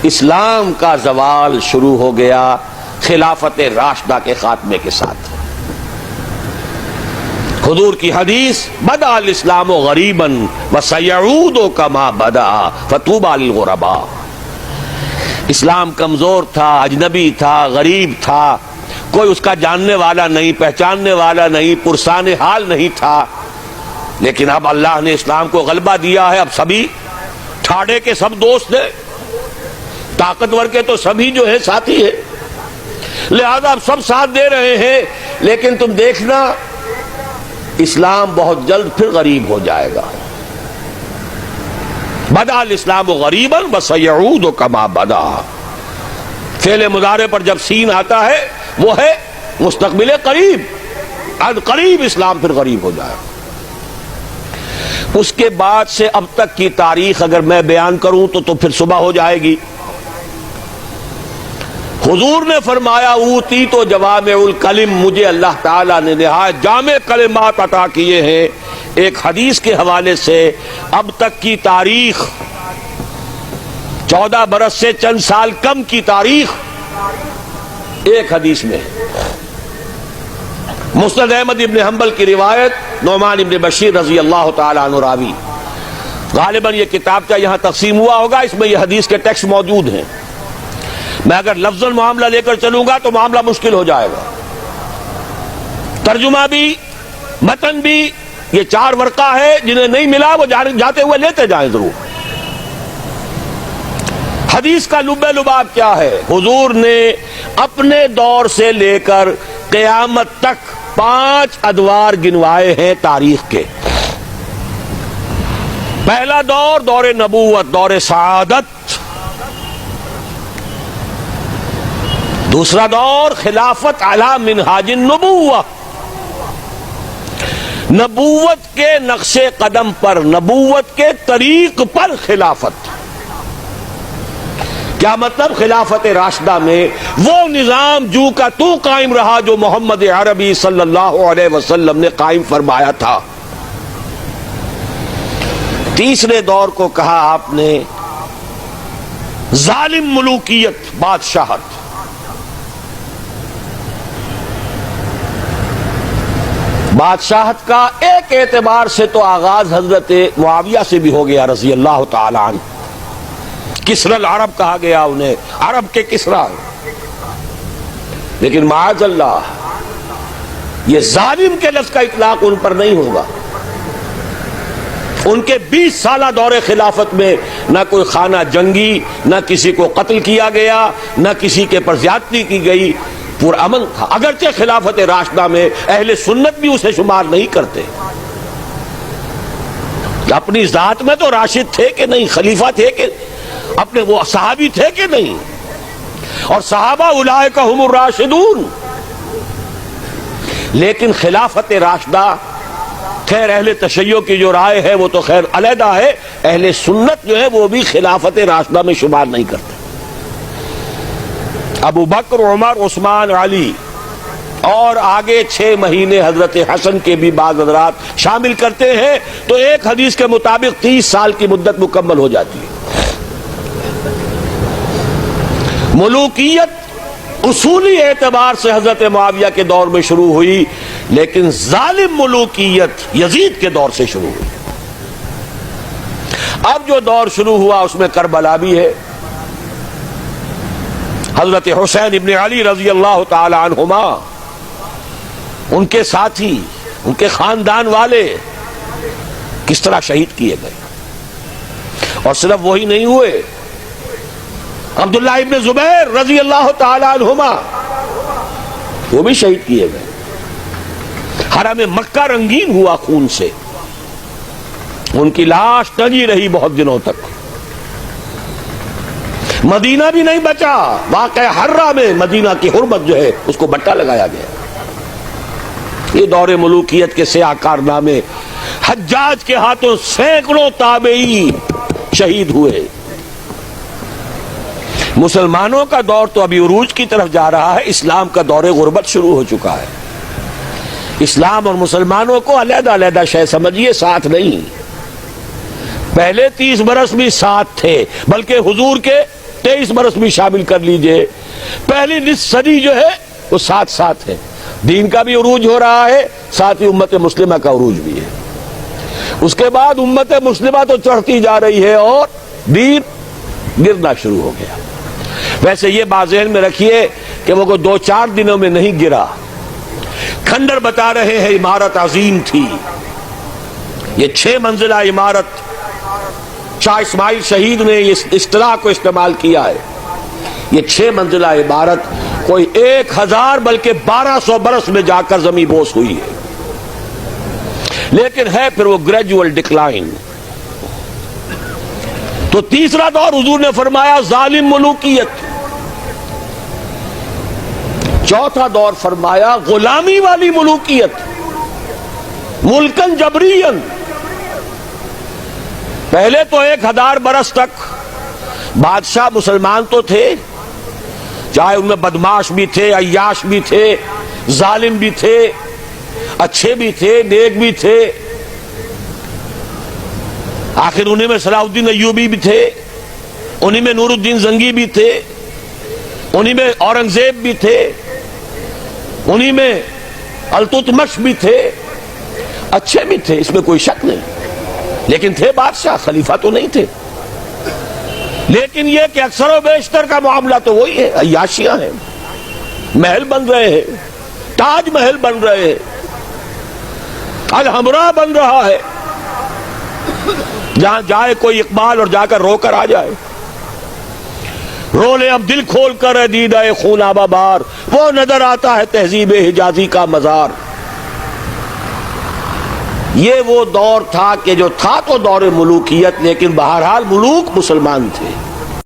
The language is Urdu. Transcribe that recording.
اسلام کا زوال شروع ہو گیا خلافت راشدہ کے خاتمے کے ساتھ۔ حضور کی حدیث بدأ الاسلام غریبا وسیعود کما بدأ فطوبی للغرباء۔ اسلام کمزور تھا، اجنبی تھا، غریب تھا، کوئی اس کا جاننے والا نہیں، پہچاننے والا نہیں، پرسان حال نہیں تھا، لیکن اب اللہ نے اسلام کو غلبہ دیا ہے۔ اب سبھی ٹھاڑے کے سب دوست ہیں، طاقتور کے تو سبھی جو ہے ساتھی ہیں، لہذا اب سب ساتھ دے رہے ہیں۔ لیکن تم دیکھنا اسلام بہت جلد پھر غریب ہو جائے گا۔ بدأ الاسلام غریبا وسیعود کما بدأ، فعل مضارع پر جب سین آتا ہے وہ ہے مستقبل قریب، از قریب اسلام پھر غریب ہو جائے۔ اس کے بعد سے اب تک کی تاریخ اگر میں بیان کروں تو پھر صبح ہو جائے گی۔ حضور نے فرمایا اوتیت جوامع الکلم، مجھے اللہ تعالیٰ نے نہایت جامع کلمات عطا کیے ہیں۔ ایک حدیث کے حوالے سے اب تک کی تاریخ 14 برس سے چند سال کم کی تاریخ ایک حدیث میں۔ مسند احمد ابن حنبل کی روایت، نعمان ابن بشیر رضی اللہ تعالیٰ عنہ راوی۔ غالباً یہ کتابچہ یہاں تقسیم ہوا ہوگا، اس میں یہ حدیث کے ٹیکسٹ موجود ہیں۔ میں اگر لفظاً معاملہ لے کر چلوں گا تو معاملہ مشکل ہو جائے گا، ترجمہ بھی متن بھی۔ یہ 4 ورقہ ہے، جنہیں نہیں ملا وہ جاتے ہوئے لیتے جائیں ضرور۔ حدیث کا لب لباب کیا ہے؟ حضور نے اپنے دور سے لے کر قیامت تک 5 ادوار گنوائے ہیں تاریخ کے۔ پہلا دور دور نبوت، دور سعادت۔ دوسرا دور خلافت علی منہاج النبوہ، نبوت کے نقش قدم پر، نبوت کے طریق پر خلافت۔ کیا مطلب؟ خلافت راشدہ میں وہ نظام جو کا تو قائم رہا جو محمد عربی صلی اللہ علیہ وسلم نے قائم فرمایا تھا۔ تیسرے دور کو کہا آپ نے ظالم ملوکیت، بادشاہت۔ بادشاہت کا ایک اعتبار سے تو آغاز حضرت معاویہ سے بھی ہو گیا رضی اللہ تعالی عنہ۔ کسری العرب کہا گیا انہیں، عرب کے کسریٰ۔ لیکن معاذ اللہ یہ ظالم کے لفظ کا اطلاق ان پر نہیں ہوگا۔ ان کے 20 سالہ دور خلافت میں نہ کوئی خانہ جنگی، نہ کسی کو قتل کیا گیا، نہ کسی کے پر زیادتی کی گئی، پرامن تھا۔ اگرچہ خلافت راشدہ میں اہل سنت بھی اسے شمار نہیں کرتے۔ اپنی ذات میں تو راشد تھے کہ نہیں، خلیفہ تھے کہ اپنے وہ صحابی تھے کہ نہیں، اور صحابہ اولئک ہم الراشدون۔ لیکن خلافت راشدہ، خیر اہل تشیع کی جو رائے ہے وہ تو خیر علیحدہ ہے، اہل سنت جو ہے وہ بھی خلافت راشدہ میں شمار نہیں کرتے۔ ابو بکر، عمر، عثمان، علی اور آگے 6 مہینے حضرت حسن کے بھی بعض حضرات شامل کرتے ہیں، تو ایک حدیث کے مطابق 30 سال کی مدت مکمل ہو جاتی ہے۔ ملوکیت اصولی اعتبار سے حضرت معاویہ کے دور میں شروع ہوئی، لیکن ظالم ملوکیت یزید کے دور سے شروع ہوئی۔ اب جو دور شروع ہوا اس میں کربلا بھی ہے۔ حضرت حسین ابن علی رضی اللہ تعالی عنہما، ان کے ساتھی، ان کے خاندان والے کس طرح شہید کیے گئے۔ اور صرف وہی نہیں ہوئے، عبداللہ ابن زبیر رضی اللہ تعالی عنہما وہ بھی شہید کیے گئے۔ حرم مکہ رنگین ہوا خون سے، ان کی لاش ٹنگی رہی بہت دنوں تک۔ مدینہ بھی نہیں بچا، واقع حرہ میں مدینہ کی حرمت جو ہے اس کو بٹا لگایا گیا۔ یہ دور ملوکیت کے سیاہ کارنامے، حجاج کے ہاتھوں سینکڑوں تابعی شہید ہوئے۔ مسلمانوں کا دور تو ابھی عروج کی طرف جا رہا ہے، اسلام کا دور غربت شروع ہو چکا ہے۔ اسلام اور مسلمانوں کو علیحدہ علیحدہ شے سمجھیے، ساتھ نہیں۔ پہلے 30 برس بھی ساتھ تھے، بلکہ حضور کے 23 برس بھی شامل کر لیجئے، پہلی نصف صدی جو ہے وہ ساتھ ساتھ ہے، دین کا بھی عروج ہو رہا ہے، ساتھ ہی امت مسلمہ کا عروج بھی ہے۔ اس کے بعد امت مسلمہ تو چڑھتی جا رہی ہے اور دین گرنا شروع ہو گیا۔ ویسے یہ بات ذہن میں رکھیے کہ وہ 2-4 دنوں میں نہیں گرا۔ کھنڈر بتا رہے ہیں عمارت عظیم تھی، یہ 6 منزلہ عمارت، شاہ اسماعیل شہید نے اس اصطلاح کو استعمال کیا ہے۔ یہ 6 منزلہ عمارت کوئی 1000 بلکہ 1200 برس میں جا کر زمین بوس ہوئی ہے، لیکن ہے پھر وہ گریجول ڈکلائن۔ تو تیسرا دور حضور نے فرمایا ظالم ملوکیت، چوتھا دور فرمایا غلامی والی ملوکیت، ملکن جبرین۔ پہلے تو 1000 برس تک بادشاہ مسلمان تو تھے، چاہے ان میں بدماش بھی تھے، عیاش بھی تھے، ظالم بھی تھے، اچھے بھی تھے، نیک بھی تھے، آخر انہیں میں صلاح الدین ایوبی بھی تھے، انہیں میں نور الدین زنگی بھی تھے، انہیں میں اورنگزیب بھی تھے، انہیں میں التتمش بھی تھے، اچھے بھی تھے، اس میں کوئی شک نہیں، لیکن تھے بادشاہ، خلیفہ تو نہیں تھے۔ لیکن یہ کہ اکثر و بیشتر کا معاملہ تو وہی ہے، عیاشیاں ہیں، محل بن رہے ہیں، تاج محل بن رہے ہیں، الحمرا بن رہا ہے، جہاں جائے کوئی اقبال اور جا کر رو کر آ جائے، رو لے اب دل کھول کر دیدہ خونابہ بار، وہ نظر آتا ہے تہذیب حجازی کا مزار۔ یہ وہ دور تھا کہ جو تھا تو دور ملوکیت، لیکن بہرحال ملوک مسلمان تھے۔